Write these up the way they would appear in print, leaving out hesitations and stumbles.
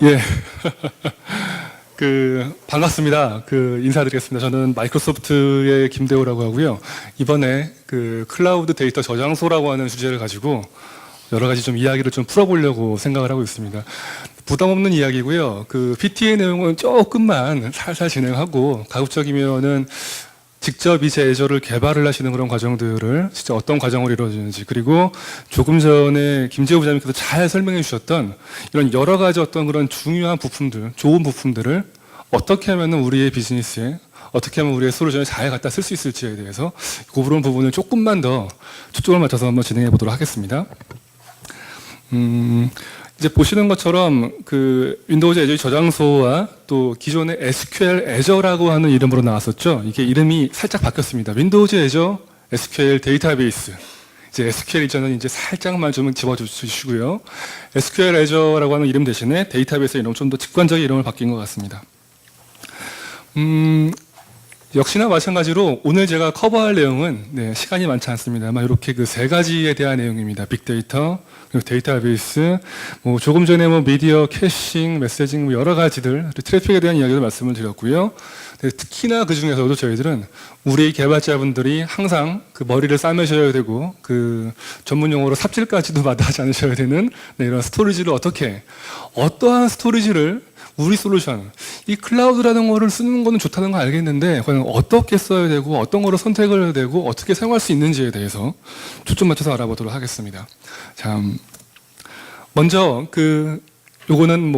예. 반갑습니다. 인사드리겠습니다. 저는 마이크로소프트의 김대호라고 하고요. 이번에 클라우드 데이터 저장소라고 하는 주제를 가지고 여러 가지 좀 이야기를 좀 풀어보려고 생각을 하고 있습니다. 부담 없는 이야기고요. PT의 내용은 조금만 살살 진행하고 가급적이면은 직접 이제 애저를 개발을 하시는 그런 과정들을 진짜 어떤 과정으로 이루어지는지, 그리고 조금 전에 김재호 부장님께서 잘 설명해 주셨던 이런 여러 가지 어떤 그런 중요한 부품들, 좋은 부품들을 어떻게 하면 우리의 비즈니스에, 어떻게 하면 우리의 솔루션에 잘 갖다 쓸 수 있을지에 대해서 그런 부분을 조금만 더 초점을 맞춰서 한번 진행해 보도록 하겠습니다. 이제 보시는 것처럼 윈도우즈 애저 저장소와 또 기존의 SQL 애저라고 하는 이름으로 나왔었죠. 이게 이름이 살짝 바뀌었습니다. 윈도우즈 애저 SQL 데이터베이스. 이제 SQL 이전은 이제 살짝만 좀 집어주시고요. SQL 애저라고 하는 이름 대신에 데이터베이스 이름 좀 더 직관적인 이름을 바뀐 것 같습니다. 역시나 마찬가지로 오늘 제가 커버할 내용은 시간이 많지 않습니다만 이렇게 세 가지에 대한 내용입니다. 빅데이터, 그리고 데이터베이스, 조금 전에 미디어 캐싱, 메시징 여러 가지들, 트래픽에 대한 이야기를 말씀을 드렸고요. 특히나 그 중에서도 저희들은 우리 개발자분들이 항상 머리를 싸매셔야 되고 전문 용어로 삽질까지도 마다하지 않으셔야 되는 이런 스토리지를 어떠한 스토리지를 우리 솔루션, 이 클라우드라는 거를 쓰는 거는 좋다는 거 알겠는데 과연 어떻게 써야 되고 어떤 거를 선택을 해야 되고 어떻게 사용할 수 있는지에 대해서 초점 맞춰서 알아보도록 하겠습니다. 자, 먼저 요거는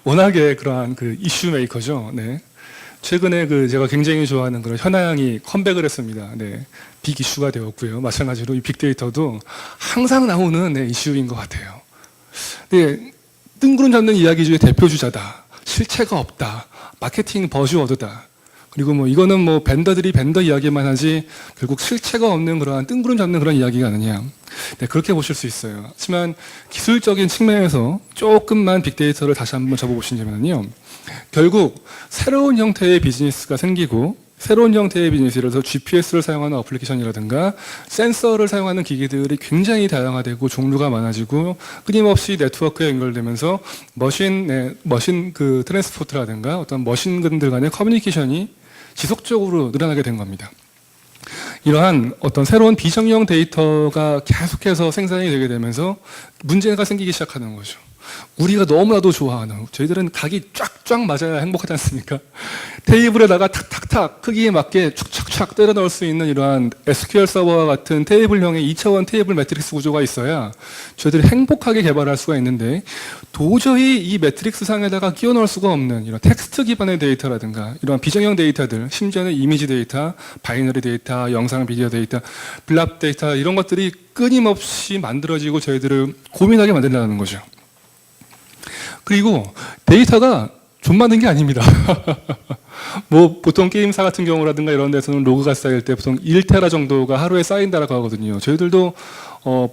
워낙에 그러한 이슈 메이커죠. 네. 최근에 제가 굉장히 좋아하는 그런 현아양이 컴백을 했습니다. 네. 빅 이슈가 되었고요. 마찬가지로 이 빅데이터도 항상 나오는 이슈인 것 같아요. 네. 뜬구름 잡는 이야기 중에 대표 주자다. 실체가 없다. 마케팅 버즈워드다. 그리고 이거는 벤더들이 벤더 이야기만 하지 결국 실체가 없는 그러한 뜬구름 잡는 그런 이야기가 아니냐. 네, 그렇게 보실 수 있어요. 하지만 기술적인 측면에서 조금만 빅데이터를 다시 한번 접어보시자면요. 결국 새로운 형태의 비즈니스가 생기고 새로운 형태의 비즈니스, 예를 들어서 GPS를 사용하는 어플리케이션이라든가 센서를 사용하는 기기들이 굉장히 다양화되고 종류가 많아지고 끊임없이 네트워크에 연결되면서 머신 트랜스포트라든가 어떤 머신들 간의 커뮤니케이션이 지속적으로 늘어나게 된 겁니다. 이러한 어떤 새로운 비정형 데이터가 계속해서 생산이 되게 되면서 문제가 생기기 시작하는 거죠. 우리가 너무나도 좋아하는, 저희들은 각이 쫙쫙 맞아야 행복하지 않습니까? 테이블에다가 탁탁탁 크기에 맞게 축착착 때려 넣을 수 있는 이러한 SQL 서버와 같은 테이블형의 2차원 테이블 매트릭스 구조가 있어야 저희들이 행복하게 개발할 수가 있는데, 도저히 이 매트릭스 상에다가 끼워 넣을 수가 없는 이런 텍스트 기반의 데이터라든가 이런 비정형 데이터들, 심지어는 이미지 데이터, 바이너리 데이터, 영상 비디오 데이터, 블랍 데이터, 이런 것들이 끊임없이 만들어지고 저희들을 고민하게 만든다는 거죠. 그리고 데이터가 좀 많은 게 아닙니다. 보통 게임사 같은 경우라든가 이런 데서는 로그가 쌓일 때 보통 1테라 정도가 하루에 쌓인다라고 하거든요. 저희들도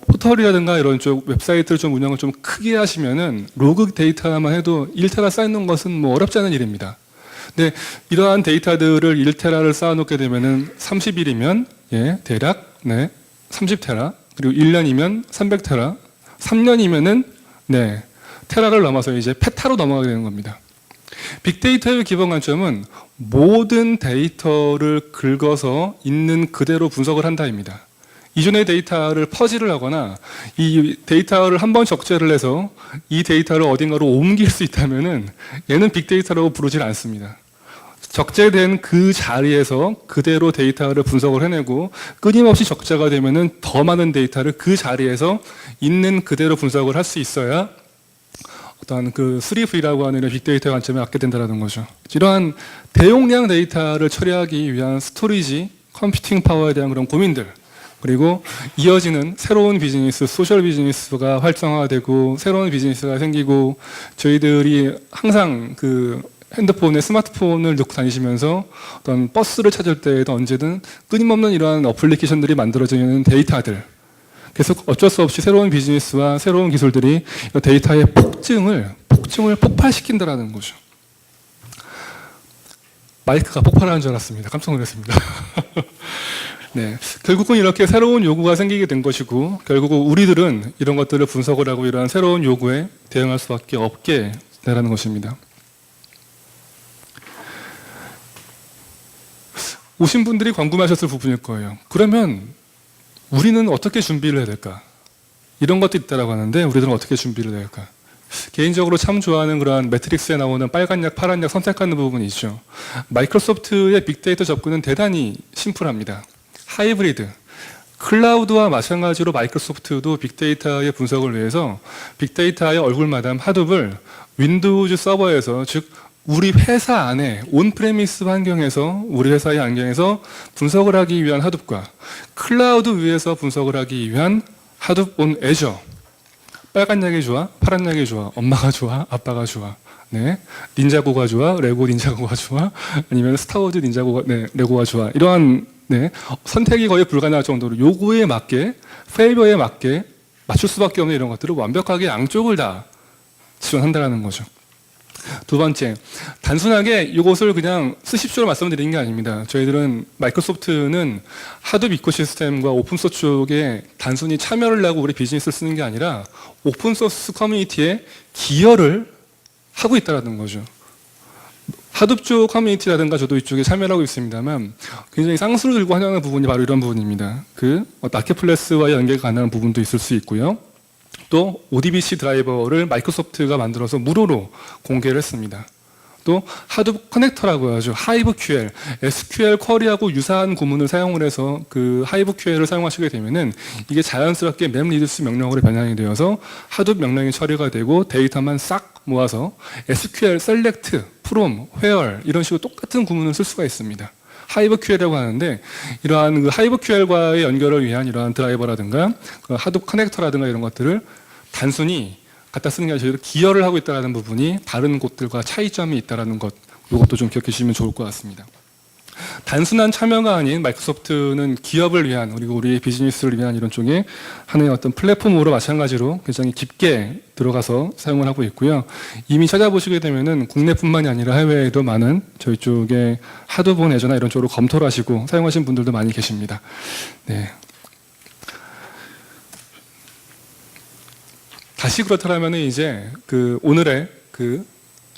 포털이라든가 이런 쪽 웹사이트를 좀 운영을 좀 크게 하시면은 로그 데이터만 해도 1테라 쌓이는 것은 어렵지 않은 일입니다. 근데 이러한 데이터들을 1테라를 쌓아놓게 되면은 30일이면 대략 30테라, 그리고 1년이면 300테라, 3년이면은 테라를 넘어서 이제 페타로 넘어가게 되는 겁니다. 빅데이터의 기본 관점은 모든 데이터를 긁어서 있는 그대로 분석을 한다입니다. 이전의 데이터를 퍼즐을 하거나 이 데이터를 한번 적재를 해서 이 데이터를 어딘가로 옮길 수 있다면은 얘는 빅데이터라고 부르질 않습니다. 적재된 그 자리에서 그대로 데이터를 분석을 해내고 끊임없이 적재가 되면은 더 많은 데이터를 그 자리에서 있는 그대로 분석을 할 수 있어야 어떤 3V라고 하는 빅데이터 관점에 갖게 된다는 거죠. 이러한 대용량 데이터를 처리하기 위한 스토리지, 컴퓨팅 파워에 대한 그런 고민들, 그리고 이어지는 새로운 비즈니스, 소셜 비즈니스가 활성화되고 새로운 비즈니스가 생기고, 저희들이 항상 핸드폰에 스마트폰을 넣고 다니시면서 어떤 버스를 찾을 때에도 언제든 끊임없는 이러한 어플리케이션들이 만들어지는 데이터들, 그래서 어쩔 수 없이 새로운 비즈니스와 새로운 기술들이 데이터의 폭증을 폭발시킨다는 거죠. 마이크가 폭발하는 줄 알았습니다. 깜짝 놀랐습니다. 네, 결국은 이렇게 새로운 요구가 생기게 된 것이고 결국은 우리들은 이런 것들을 분석을 하고 이러한 새로운 요구에 대응할 수밖에 없게 되라는 것입니다. 오신 분들이 궁금하셨을 부분일 거예요. 그러면 우리는 어떻게 준비를 해야 될까? 이런 것도 있다라고 하는데 우리들은 어떻게 준비를 해야 될까? 개인적으로 참 좋아하는 그런 매트릭스에 나오는 빨간 약, 파란 약 선택하는 부분이 있죠. 마이크로소프트의 빅데이터 접근은 대단히 심플합니다. 하이브리드, 클라우드와 마찬가지로 마이크로소프트도 빅데이터의 분석을 위해서 빅데이터의 얼굴마담 하둡을 윈도우즈 서버에서 즉 우리 회사 안에 온프레미스 환경에서 우리 회사의 환경에서 분석을 하기 위한 하둡과 클라우드 위에서 분석을 하기 위한 하둡 온 애저. 빨간 약이 좋아? 파란 약이 좋아? 엄마가 좋아? 아빠가 좋아? 네. 닌자고가 좋아? 레고 닌자고가 좋아? 아니면 스타워즈 닌자고가, 네, 레고가 좋아? 이러한, 네. 선택이 거의 불가능할 정도로 요구에 맞게, 페이버에 맞게 맞출 수밖에 없는 이런 것들을 완벽하게 양쪽을 다 지원한다는 거죠. 두 번째, 단순하게 이것을 그냥 쓰십시오로 말씀드리는 게 아닙니다. 저희들은 마이크로소프트는 하둡 이코시스템과 오픈소스 쪽에 단순히 참여를 하고 우리 비즈니스를 쓰는 게 아니라 오픈소스 커뮤니티에 기여를 하고 있다는 거죠. 하둡 쪽 커뮤니티라든가 저도 이쪽에 참여를 하고 있습니다만 굉장히 쌍수를 들고 환영하는 부분이 바로 이런 부분입니다. 그 마켓플레이스와의 연계가 가능한 부분도 있을 수 있고요. 또 ODBC 드라이버를 마이크로소프트가 만들어서 무료로 공개를 했습니다. 또 하둡 커넥터라고 하죠. 하이브 QL, SQL 쿼리하고 유사한 구문을 사용을 해서 그 하이브 QL을 사용하시게 되면은 이게 자연스럽게 맵 리듀스 명령어로 변환이 되어서 하둡 명령이 처리가 되고 데이터만 싹 모아서 SQL select, from, where 이런 식으로 똑같은 구문을 쓸 수가 있습니다. 하이브 QL이라고 하는데 이러한 그 하이브 QL과의 연결을 위한 이러한 드라이버라든가 그 하둡 커넥터라든가 이런 것들을 단순히 갖다 쓰는 게 아니라 저희도 기여를 하고 있다는 부분이 다른 곳들과 차이점이 있다는 것, 이것도 좀 기억해 주시면 좋을 것 같습니다. 단순한 참여가 아닌 마이크로소프트는 기업을 위한 그리고 우리의 비즈니스를 위한 이런 쪽에 하나의 어떤 플랫폼으로 마찬가지로 굉장히 깊게 들어가서 사용을 하고 있고요. 이미 찾아보시게 되면은 국내뿐만이 아니라 해외에도 많은 저희 쪽에 하드본 애저나 이런 쪽으로 검토를 하시고 사용하신 분들도 많이 계십니다. 네. 다시 그렇다면 이제 그 오늘의 그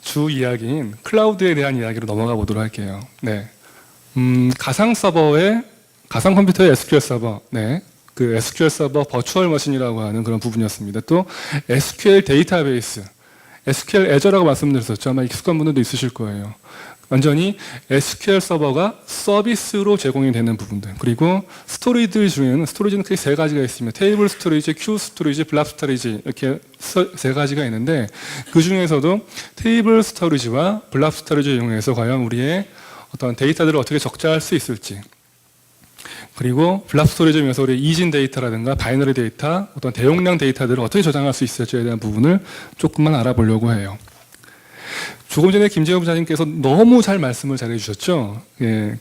주 이야기인 클라우드에 대한 이야기로 넘어가 보도록 할게요. 네. 가상 서버의 가상 컴퓨터의 SQL 서버, 네, 그 SQL 서버 버추얼 머신이라고 하는 그런 부분이었습니다. 또 SQL 데이터베이스, SQL 애저라고 말씀드렸었죠. 아마 익숙한 분들도 있으실 거예요. 완전히 SQL 서버가 서비스로 제공이 되는 부분들. 그리고 스토리지 중에는 스토리지는 크게 세 가지가 있습니다. 테이블 스토리지, 큐 스토리지, 블랍 스토리지 이렇게 세 가지가 있는데 그 중에서도 테이블 스토리지와 블랍 스토리지를 이용해서 과연 우리의 어떤 데이터들을 어떻게 적재할 수 있을지, 그리고 블랍 스토리지 중에서 우리 이진 데이터라든가 바이너리 데이터, 어떤 대용량 데이터들을 어떻게 저장할 수 있을지에 대한 부분을 조금만 알아보려고 해요. 조금 전에 김재호 부장님께서 너무 잘 말씀을 잘 해주셨죠. 예,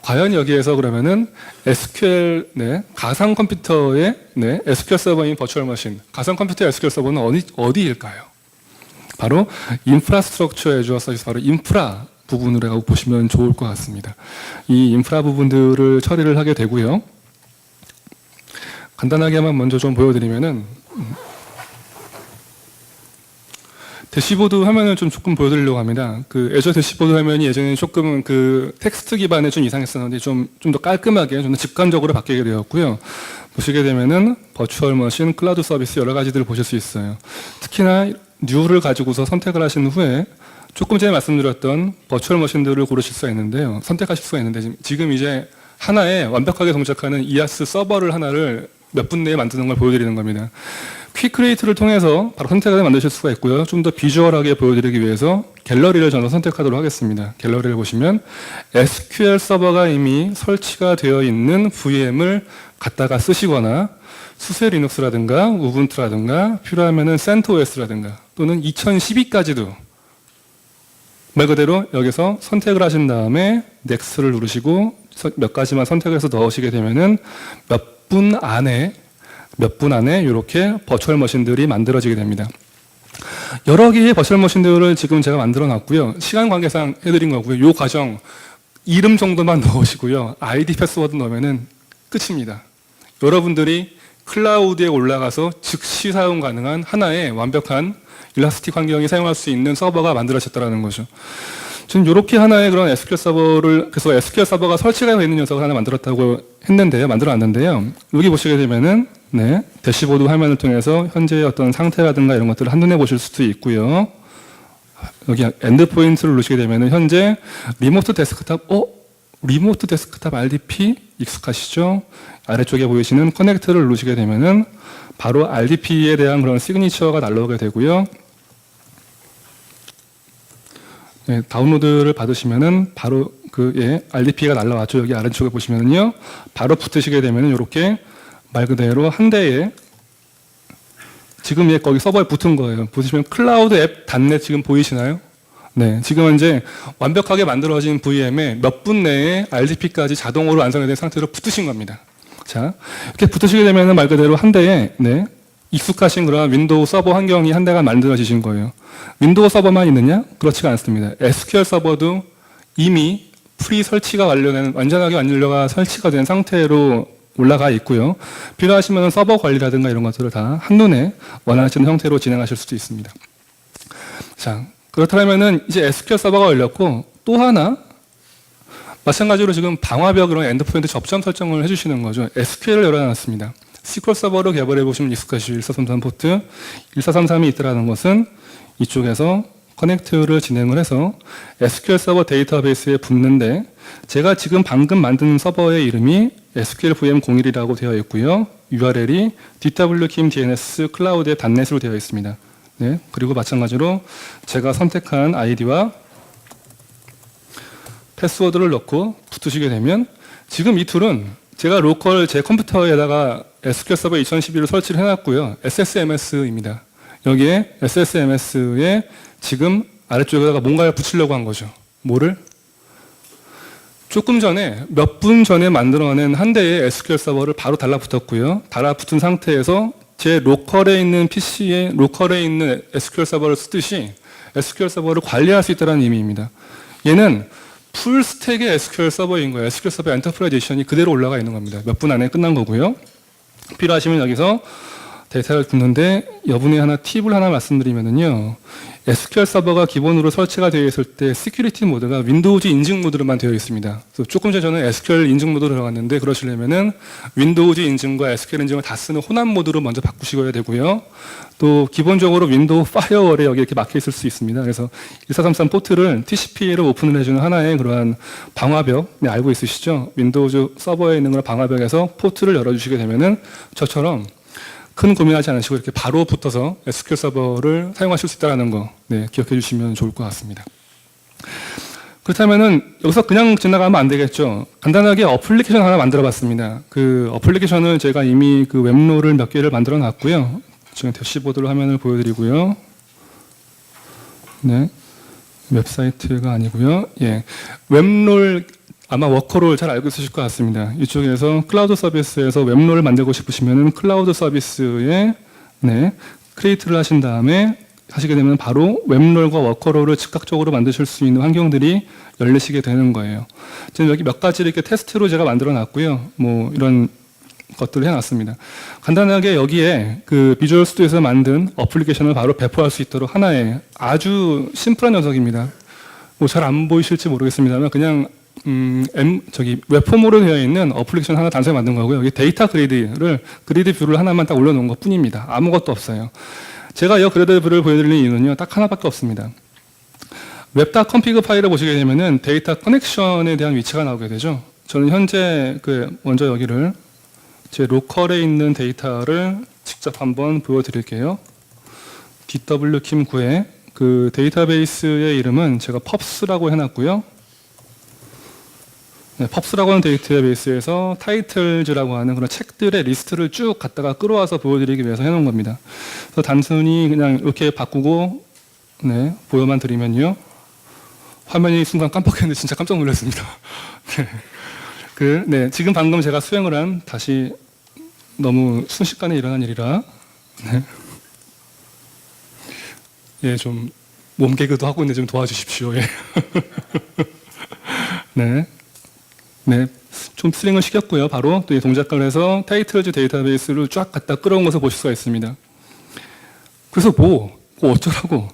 과연 여기에서 그러면은 SQL, 네, 가상 컴퓨터의, 네, SQL 서버인 버추얼 머신, 가상 컴퓨터의 SQL 서버는 어디일까요? 바로 인프라스트럭처 애주어 서비스, 바로 인프라 부분이라고 보시면 좋을 것 같습니다. 이 인프라 부분들을 처리를 하게 되고요. 간단하게만 먼저 좀 보여드리면은 대시보드 화면을 좀 조금 보여드리려고 합니다. 그 애저 대시보드 화면이 예전에 조금 그 텍스트 기반에 좀 이상했었는데 좀 더 깔끔하게 좀 더 직관적으로 바뀌게 되었고요. 보시게 되면은 버추얼 머신, 클라우드 서비스 여러 가지들을 보실 수 있어요. 특히나 뉴를 가지고서 선택을 하신 후에 조금 전에 말씀드렸던 버추얼 머신들을 고르실 수가 있는데요. 선택하실 수가 있는데 지금 이제 하나에 완벽하게 동작하는 이아스 서버를 하나를 몇 분 내에 만드는 걸 보여드리는 겁니다. 퀵크리에이트를 통해서 바로 선택을 만드실 수가 있고요. 좀 더 비주얼하게 보여드리기 위해서 갤러리를 저는 선택하도록 하겠습니다. 갤러리를 보시면 SQL 서버가 이미 설치가 되어 있는 VM을 갖다가 쓰시거나 수세 리눅스라든가 우분투라든가 필요하면은 센토OS라든가 또는 2012까지도 말 그대로 여기서 선택을 하신 다음에 넥스트를 누르시고 몇 가지만 선택해서 넣으시게 되면은 몇 분 안에 이렇게 버추얼 머신들이 만들어지게 됩니다. 여러 개의 버추얼 머신들을 지금 제가 만들어 놨고요. 시간 관계상 해드린 거고요. 이 과정 이름 정도만 넣으시고요. 아이디 패스워드 넣으면은 끝입니다. 여러분들이 클라우드에 올라가서 즉시 사용 가능한 하나의 완벽한 일라스틱 환경이 사용할 수 있는 서버가 만들어졌다는 거죠. 지금 이렇게 하나의 그런 SQL 서버를, 그래서 SQL 서버가 설치가 되어 있는 녀석을 하나 만들었다고 했는데요. 만들어놨는데요. 여기 보시게 되면은, 네, 대시보드 화면을 통해서 현재의 어떤 상태라든가 이런 것들을 한눈에 보실 수도 있고요. 여기 엔드포인트를 누르시게 되면은 현재 리모트 데스크탑 RDP 익숙하시죠? 아래쪽에 보이시는 커넥트를 누르시게 되면은 바로 RDP에 대한 그런 시그니처가 날라오게 되고요. 네, 다운로드를 받으시면은 바로 RDP가 날라왔죠. 여기 아래쪽에 보시면은요. 바로 붙으시게 되면은 이렇게 말 그대로 한 대에 지금 거기 서버에 붙은 거예요. 보시면 클라우드 앱 .NET 지금 보이시나요? 네, 지금 이제 완벽하게 만들어진 VM에 몇 분 내에 RDP까지 자동으로 완성이 된 상태로 붙으신 겁니다. 자, 이렇게 붙으시게 되면은 말 그대로 한 대에, 네, 익숙하신 그런 윈도우 서버 환경이 한 대가 만들어지신 거예요. 윈도우 서버만 있느냐? 그렇지가 않습니다. SQL 서버도 이미 프리 설치가 완전하게 완료가 설치가 된 상태로 올라가 있고요. 필요하시면 서버 관리라든가 이런 것들을 다 한눈에 원하시는 형태로 진행하실 수도 있습니다. 자, 그렇다면은 이제 SQL 서버가 열렸고 또 하나 마찬가지로 지금 방화벽 이런 엔드포인트 접점 설정을 해주시는 거죠. SQL을 열어놨습니다. SQL 서버로 개발해 보시면 익숙하시죠. 1433 포트 1433이 있더라는 것은 이쪽에서 커넥트를 진행을 해서 SQL 서버 데이터베이스에 붙는데 제가 지금 방금 만든 서버의 이름이 SQL VM01이라고 되어 있고요. URL이 DWKIM DNS 클라우드의 .NET으로 되어 있습니다. 네, 그리고 마찬가지로 제가 선택한 아이디와 패스워드를 넣고 붙으시게 되면 지금 이 툴은 제가 로컬 제 컴퓨터에다가 SQL 서버 2012를 설치를 해놨고요. SSMS입니다. 여기에 SSMS에 지금 아래쪽에다가 뭔가를 붙이려고 한 거죠. 뭐를? 조금 전에 몇 분 전에 만들어낸 한 대의 SQL 서버를 바로 달라붙었고요. 달라붙은 상태에서 제 로컬에 있는 PC에 로컬에 있는 SQL 서버를 쓰듯이 SQL 서버를 관리할 수 있다는 의미입니다. 얘는 풀 스택의 SQL 서버인 거예요. SQL 서버 엔터프라이즈 에디션이 그대로 올라가 있는 겁니다. 몇 분 안에 끝난 거고요. 필요하시면 여기서 데이터를 듣는데 여분의 하나 팁을 하나 말씀드리면은요. SQL 서버가 기본으로 설치가 되어 있을 때 시큐리티 모드가 윈도우즈 인증 모드로만 되어 있습니다. 그래서 조금 전에 저는 SQL 인증 모드로 들어갔는데 그러시려면은 윈도우즈 인증과 SQL 인증을 다 쓰는 혼합 모드로 먼저 바꾸시셔야 되고요. 또 기본적으로 윈도우 파이어월에 여기 이렇게 막혀 있을 수 있습니다. 그래서 1433 포트를 TCP로 오픈을 해주는 하나의 그러한 방화벽, 네, 알고 있으시죠? 윈도우즈 서버에 있는 그런 방화벽에서 포트를 열어주시게 되면은 저처럼 큰 고민하지 않으시고 이렇게 바로 붙어서 SQL 서버를 사용하실 수 있다는 거, 네, 기억해 주시면 좋을 것 같습니다. 그렇다면은 여기서 그냥 지나가면 안 되겠죠. 간단하게 어플리케이션 하나 만들어 봤습니다. 그 어플리케이션을 제가 이미 그 웹롤을 몇 개를 만들어 놨고요. 지금 대시보드로 화면을 보여드리고요. 네, 웹사이트가 아니고요. 예, 웹롤 아마 워커롤 잘 알고 있으실 것 같습니다. 이쪽에서 클라우드 서비스에서 웹롤을 만들고 싶으시면은 클라우드 서비스에, 네, 크리에이트를 하신 다음에 하시게 되면 바로 웹롤과 워커롤을 즉각적으로 만드실 수 있는 환경들이 열리시게 되는 거예요. 지금 여기 몇 가지 이렇게 테스트로 제가 만들어 놨고요. 뭐 이런 것들을 해놨습니다. 간단하게 여기에 그 비주얼 스튜디오에서 만든 어플리케이션을 바로 배포할 수 있도록 하나의 아주 심플한 녀석입니다. 뭐 잘 안 보이실지 모르겠습니다만 그냥 웹폼으로 되어 있는 어플리케이션 하나 단순히 만든 거고요. 여기 데이터 그리드 뷰를 하나만 딱 올려놓은 것 뿐입니다. 아무것도 없어요. 제가 이 그리드 뷰를 보여드리는 이유는요, 딱 하나밖에 없습니다. 웹.config 파일을 보시게 되면은 데이터 커넥션에 대한 위치가 나오게 되죠. 저는 현재 먼저 여기를 제 로컬에 있는 데이터를 직접 한번 보여드릴게요. DWKIM9의 그 데이터베이스의 이름은 제가 펍스라고 해놨고요. 네, 펍스라고 하는 데이터베이스에서 타이틀즈라고 하는 그런 책들의 리스트를 쭉 갖다가 끌어와서 보여드리기 위해서 해놓은 겁니다. 그래서 단순히 그냥 이렇게 바꾸고, 네, 보여만 드리면요. 화면이 순간 깜빡했는데 진짜 깜짝 놀랐습니다. 네. 네, 지금 방금 제가 수행을 한, 다시 너무 순식간에 일어난 일이라, 네. 예, 좀 몸개그도 하고 있는데 좀 도와주십시오. 예. 네. 네, 좀 스트링을 시켰고요. 바로 또 이 동작을 해서 타이틀즈 데이터베이스를 쫙 갖다 끌어온 것을 보실 수가 있습니다. 그래서 뭐 어쩌라고.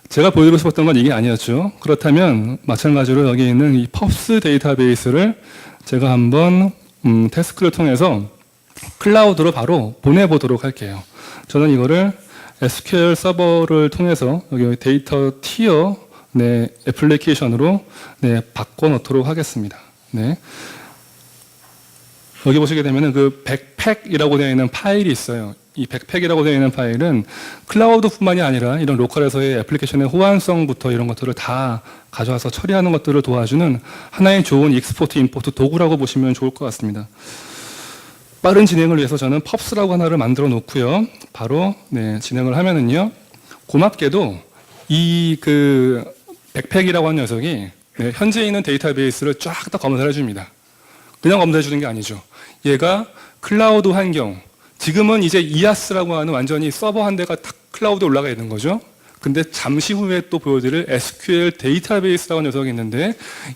제가 보여드리고 싶었던 건 이게 아니었죠. 그렇다면 마찬가지로 여기 있는 이 펍스 데이터베이스를 제가 한번 태스크를 통해서 클라우드로 바로 보내보도록 할게요. 저는 이거를 SQL 서버를 통해서 여기 데이터 티어 네, 애플리케이션으로 네, 바꿔놓도록 하겠습니다. 네. 여기 보시게 되면 그 백팩이라고 되어 있는 파일이 있어요. 이 백팩이라고 되어 있는 파일은 클라우드뿐만이 아니라 이런 로컬에서의 애플리케이션의 호환성부터 이런 것들을 다 가져와서 처리하는 것들을 도와주는 하나의 좋은 익스포트, 임포트 도구라고 보시면 좋을 것 같습니다. 빠른 진행을 위해서 저는 펍스라고 하나를 만들어 놓고요. 바로 네, 진행을 하면은요. 고맙게도 이 그 백팩이라고 하는 녀석이 네, 현재 있는 데이터베이스를 쫙 다 검사를 해줍니다. 그냥 검사해 주는 게 아니죠. 얘가 클라우드 환경, 지금은 이제 이아스라고 하는 완전히 서버 한 대가 탁 클라우드에 올라가 있는 거죠. 근데 잠시 후에 또 보여드릴 SQL 데이터베이스라고 하는 녀석이 있는데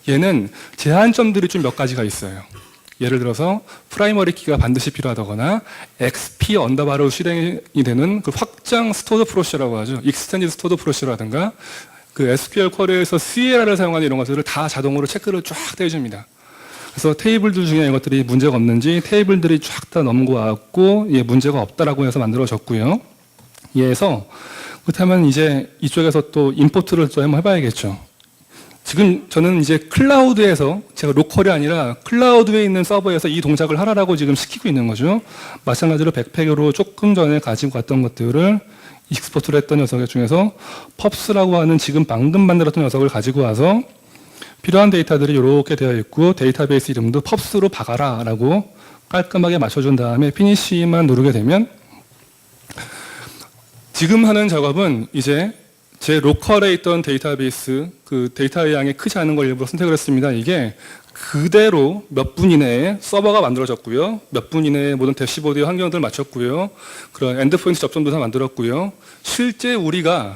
얘는 제한점들이 좀 몇 가지가 있어요. 예를 들어서 프라이머리 키가 반드시 필요하다거나 XP 언더바로 실행이 되는 그 확장 스토어드 프로시라고 하죠. 익스텐디드 스토어드 프로시라든가 그 SQL 쿼리에서 CLR을 사용하는 이런 것들을 다 자동으로 체크를 쫙 해줍니다. 그래서 테이블들 중에 이것들이 문제가 없는지 테이블들이 쫙 다 넘어왔고 예, 문제가 없다라고 해서 만들어졌고요. 예에서 그렇다면 이제 이쪽에서 또 임포트를 또 한번 해봐야겠죠. 지금 저는 이제 클라우드에서 제가 로컬이 아니라 클라우드에 있는 서버에서 이 동작을 하라고 지금 시키고 있는 거죠. 마찬가지로 백팩으로 조금 전에 가지고 갔던 것들을 익스포트를 했던 녀석 중에서 펍스라고 하는 지금 방금 만들었던 녀석을 가지고 와서 필요한 데이터들이 이렇게 되어 있고 데이터베이스 이름도 펍스로 박아라 라고 깔끔하게 맞춰준 다음에 피니시만 누르게 되면 지금 하는 작업은 이제 제 로컬에 있던 데이터베이스 그 데이터의 양이 크지 않은 걸 일부러 선택을 했습니다. 이게 그대로 몇 분 이내에 서버가 만들어졌고요. 몇 분 이내에 모든 대시보드의 환경들을 맞췄고요. 그런 엔드포인트 접점도 다 만들었고요. 실제 우리가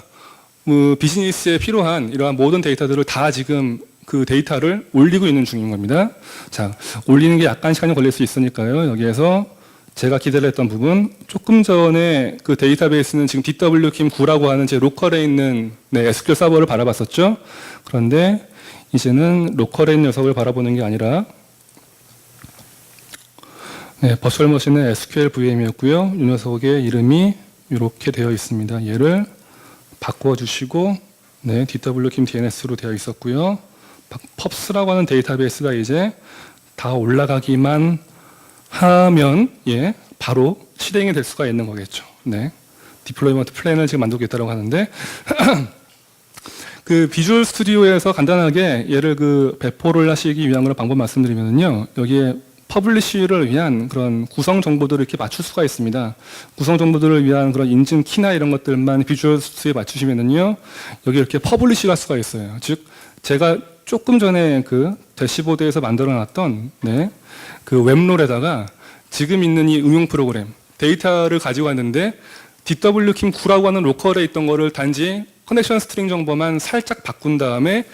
비즈니스에 필요한 이러한 모든 데이터들을 다 지금 그 데이터를 올리고 있는 중인 겁니다. 자, 올리는 게 약간 시간이 걸릴 수 있으니까요. 여기에서 제가 기대를 했던 부분, 조금 전에 그 데이터베이스는 지금 DWKIM9라고 하는 제 로컬에 있는 네, SQL 서버를 바라봤었죠. 그런데 이제는 로컬에 있는 녀석을 바라보는 게 아니라 네, 버추얼 머신의 SQL VM이었고요. 이 녀석의 이름이 이렇게 되어 있습니다. 얘를 바꿔주시고 네, DWKIM DNS로 되어 있었고요. 펍스라고 하는 데이터베이스가 이제 다 올라가기만 하면 예, 바로 실행이 될 수가 있는 거겠죠. 네. 디플로이먼트 플랜을 지금 만들고 있다고 하는데 그 비주얼 스튜디오에서 간단하게 얘를 그 배포를 하시기 위한 그런 방법 말씀드리면요. 여기에 퍼블리쉬를 위한 그런 구성 정보들을 이렇게 맞출 수가 있습니다. 구성 정보들을 위한 그런 인증 키나 이런 것들만 비주얼 스튜디오에 맞추시면은요. 여기 이렇게 퍼블리쉬가 할 수가 있어요. 즉 제가 조금 전에 그 대시보드에서 만들어 놨던 네, 그 웹롤에다가 지금 있는 이 응용 프로그램 데이터를 가지고 왔는데 DWKIM9라고 하는 로컬에 있던 거를 단지 커넥션 스트링 정보만 살짝 바꾼 다음에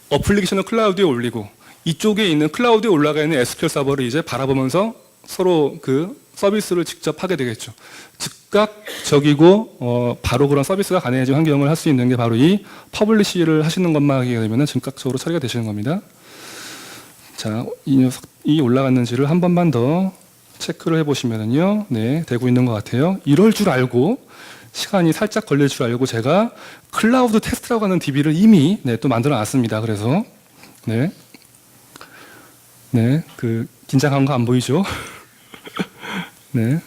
어플리케이션을 클라우드에 올리고 이쪽에 있는 클라우드에 올라가 있는 SQL 서버를 이제 바라보면서 서로 그 서비스를 직접 하게 되겠죠. 즉각적이고 바로 그런 서비스가 가능해진 환경을 할 수 있는 게 바로 이 퍼블리시를 하시는 것만 하게 되면 즉각적으로 처리가 되시는 겁니다. 자, 이 녀석이 올라갔는지를 한 번만 더 체크를 해보시면요. 네, 되고 있는 것 같아요. 이럴 줄 알고 시간이 살짝 걸릴 줄 알고 제가 클라우드 테스트라고 하는 DB를 이미 네, 또 만들어 놨습니다. 그래서 네, 네, 그 긴장한 거 안 보이죠? 네,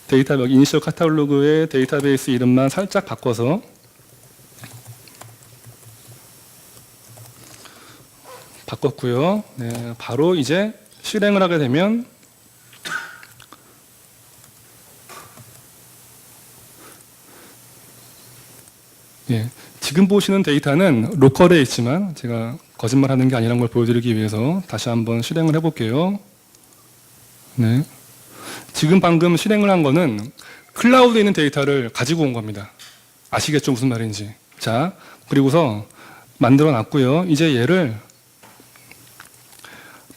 데이터 이니셜 카탈로그의 데이터베이스 이름만 살짝 바꿔서 바꿨고요. 네, 바로 이제 실행을 하게 되면 예, 지금 보시는 데이터는 로컬에 있지만 제가 거짓말하는 게 아니라는 걸 보여드리기 위해서 다시 한번 실행을 해볼게요. 네, 지금 방금 실행을 한 거는 클라우드에 있는 데이터를 가지고 온 겁니다. 아시겠죠? 무슨 말인지. 자, 그리고서 만들어 놨고요. 이제 얘를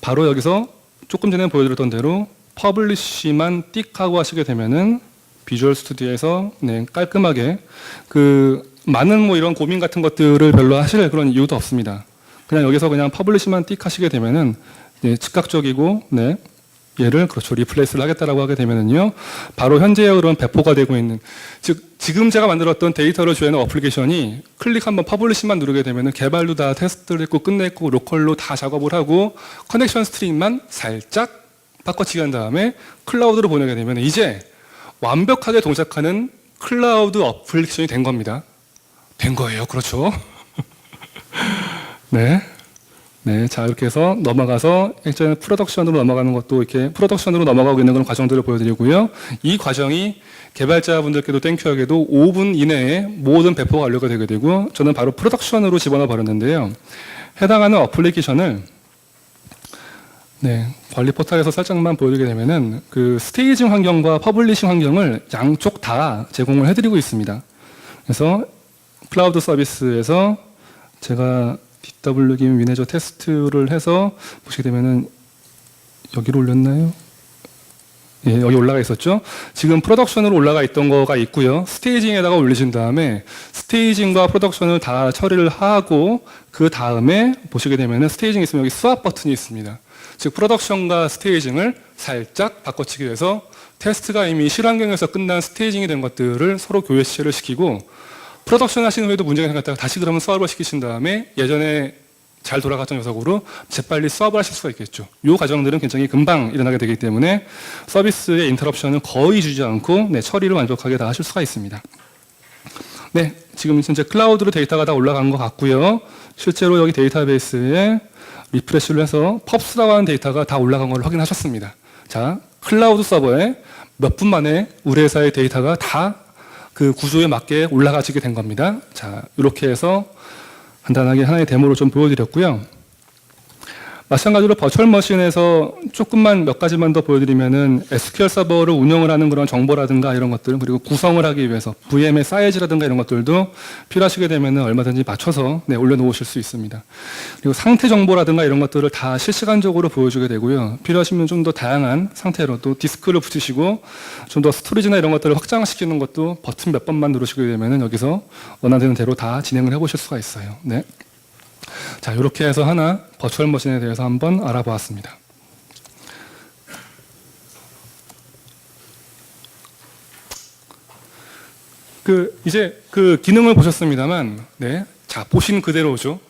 바로 여기서 조금 전에 보여드렸던 대로 퍼블리시만 띡 하고 하시게 되면은 비주얼 스튜디오에서 네, 깔끔하게 그 많은 뭐 이런 고민 같은 것들을 별로 하실 그런 이유도 없습니다. 그냥 여기서 그냥 퍼블리시만 띡 하시게 되면은 네, 즉각적이고 네, 얘를 그렇죠 리플레이스를 하겠다라고 하게 되면은요 바로 현재의 그런 배포가 되고 있는 즉 지금 제가 만들었던 데이터를 조회하는 어플리케이션이 클릭 한번 퍼블리시만 누르게 되면은 개발도 다 테스트를 했고 끝냈고 로컬로 다 작업을 하고 커넥션 스트링만 살짝 바꿔치기 한 다음에 클라우드로 보내게 되면 이제 완벽하게 동작하는 클라우드 어플리케이션이 된 겁니다. 된 거예요. 그렇죠? 네. 네. 자, 이렇게 해서 넘어가서 일단 프로덕션으로 넘어가는 것도 이렇게 프로덕션으로 넘어가고 있는 그런 과정들을 보여드리고요. 이 과정이 개발자분들께도 땡큐하게도 5분 이내에 모든 배포가 완료가 되게 되고 저는 바로 프로덕션으로 집어넣어 버렸는데요. 해당하는 어플리케이션을 네, 관리 포탈에서 살짝만 보여드리게 되면은 그 스테이징 환경과 퍼블리싱 환경을 양쪽 다 제공을 해드리고 있습니다. 그래서 클라우드 서비스에서 제가 DW 기임 위내저 테스트를 해서 보시게 되면은 여기로 올렸나요? 예, 여기 올라가 있었죠. 지금 프로덕션으로 올라가 있던 거가 있고요. 스테이징에다가 올리신 다음에 스테이징과 프로덕션을 다 처리를 하고 그 다음에 보시게 되면은 스테이징 있으면 여기 스왑 버튼이 있습니다. 즉 프로덕션과 스테이징을 살짝 바꿔치기 해서 테스트가 이미 실환경에서 끝난 스테이징이 된 것들을 서로 교회 시제를 시키고 프로덕션 하시는 후에도 문제가 생겼다가 다시 그러면 수업을 시키신 다음에 예전에 잘 돌아갔던 녀석으로 재빨리 수업을 하실 수가 있겠죠. 이 과정들은 굉장히 금방 일어나게 되기 때문에 서비스의 인터럽션은 거의 주지 않고 네, 처리를 완벽하게 다 하실 수가 있습니다. 네, 지금 현재 클라우드로 데이터가 다 올라간 것 같고요. 실제로 여기 데이터베이스에 리프레시를 해서 펍스라고 하는 데이터가 다 올라간 걸 확인하셨습니다. 자, 클라우드 서버에 몇 분 만에 우리 회사의 데이터가 다 그 구조에 맞게 올라가지게 된 겁니다. 자, 이렇게 해서 간단하게 하나의 데모를 좀 보여드렸고요. 마찬가지로 버추얼 머신에서 조금만 몇 가지만 더 보여드리면은 SQL 서버를 운영을 하는 그런 정보라든가 이런 것들 그리고 구성을 하기 위해서 VM의 사이즈라든가 이런 것들도 필요하시게 되면은 얼마든지 맞춰서 네, 올려놓으실 수 있습니다. 그리고 상태 정보라든가 이런 것들을 다 실시간적으로 보여주게 되고요. 필요하시면 좀 더 다양한 상태로 또 디스크를 붙이시고 좀 더 스토리지나 이런 것들을 확장시키는 것도 버튼 몇 번만 누르시게 되면은 여기서 원하는 대로 다 진행을 해보실 수가 있어요. 네. 자, 이렇게 해서 하나 버추얼 머신에 대해서 한번 알아보았습니다. 이제 그 기능을 보셨습니다만, 네, 자 보신 그대로죠.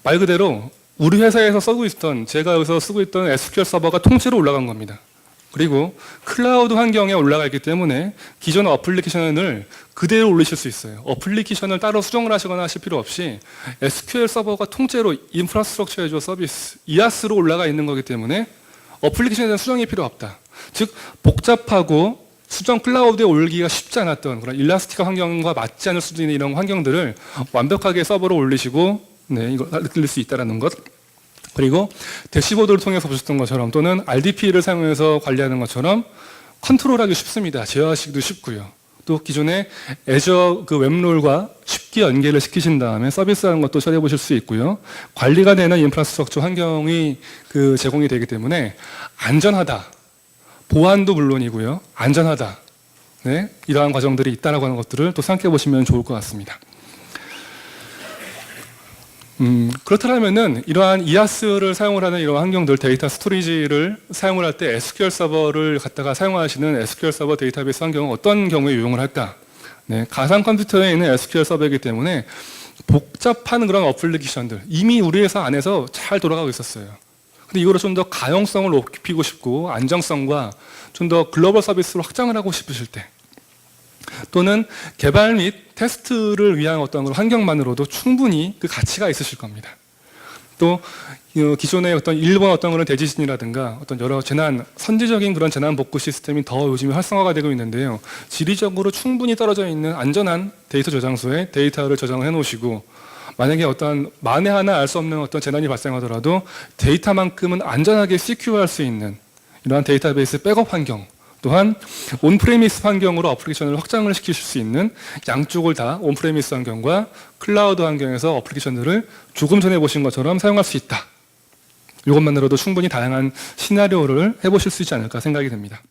말 그대로 우리 회사에서 쓰고 있던 제가 여기서 쓰고 있던 SQL 서버가 통째로 올라간 겁니다. 그리고 클라우드 환경에 올라가 있기 때문에 기존 어플리케이션을 그대로 올리실 수 있어요. 어플리케이션을 따로 수정을 하시거나 하실 필요 없이 SQL 서버가 통째로 인프라스트럭처 애저 서비스, 이아스로 올라가 있는 거기 때문에 어플리케이션에 대한 수정이 필요 없다. 즉 복잡하고 수정 클라우드에 올리기가 쉽지 않았던 그런 일라스틱한 환경과 맞지 않을 수도 있는 이런 환경들을 완벽하게 서버로 올리시고 네, 이걸 느낄 수 있다는 것. 그리고 대시보드를 통해서 보셨던 것처럼 또는 RDP를 사용해서 관리하는 것처럼 컨트롤하기 쉽습니다. 제어하시기도 쉽고요. 또 기존의 애저 그 웹롤과 쉽게 연계를 시키신 다음에 서비스하는 것도 처리해 보실 수 있고요. 관리가 되는 인프라스트럭처 환경이 그 제공이 되기 때문에 안전하다. 보안도 물론이고요. 안전하다. 네, 이러한 과정들이 있다라고 하는 것들을 또 생각해 보시면 좋을 것 같습니다. 그렇다면은 이러한 이아스를 사용을 하는 이런 환경들, 데이터 스토리지를 사용을 할 때 SQL 서버를 갖다가 사용하시는 SQL 서버 데이터베이스 환경은 어떤 경우에 유용을 할까? 네, 가상 컴퓨터에 있는 SQL 서버이기 때문에 복잡한 그런 어플리케이션들 이미 우리 회사 안에서 잘 돌아가고 있었어요. 근데 이거를 좀 더 가용성을 높이고 싶고 안정성과 좀 더 글로벌 서비스로 확장을 하고 싶으실 때 또는 개발 및 테스트를 위한 어떤 그런 환경만으로도 충분히 그 가치가 있으실 겁니다. 또 기존의 어떤 일본 어떤 그런 대지진이라든가 어떤 여러 재난, 선제적인 그런 재난 복구 시스템이 더 요즘에 활성화가 되고 있는데요. 지리적으로 충분히 떨어져 있는 안전한 데이터 저장소에 데이터를 저장을 해 놓으시고 만약에 어떤 만에 하나 알 수 없는 어떤 재난이 발생하더라도 데이터만큼은 안전하게 시큐어할 수 있는 이러한 데이터베이스 백업 환경 또한 온프레미스 환경으로 어플리케이션을 확장을 시키실 수 있는 양쪽을 다 온프레미스 환경과 클라우드 환경에서 어플리케이션들을 조금 전에 보신 것처럼 사용할 수 있다. 이것만으로도 충분히 다양한 시나리오를 해보실 수 있지 않을까 생각이 됩니다.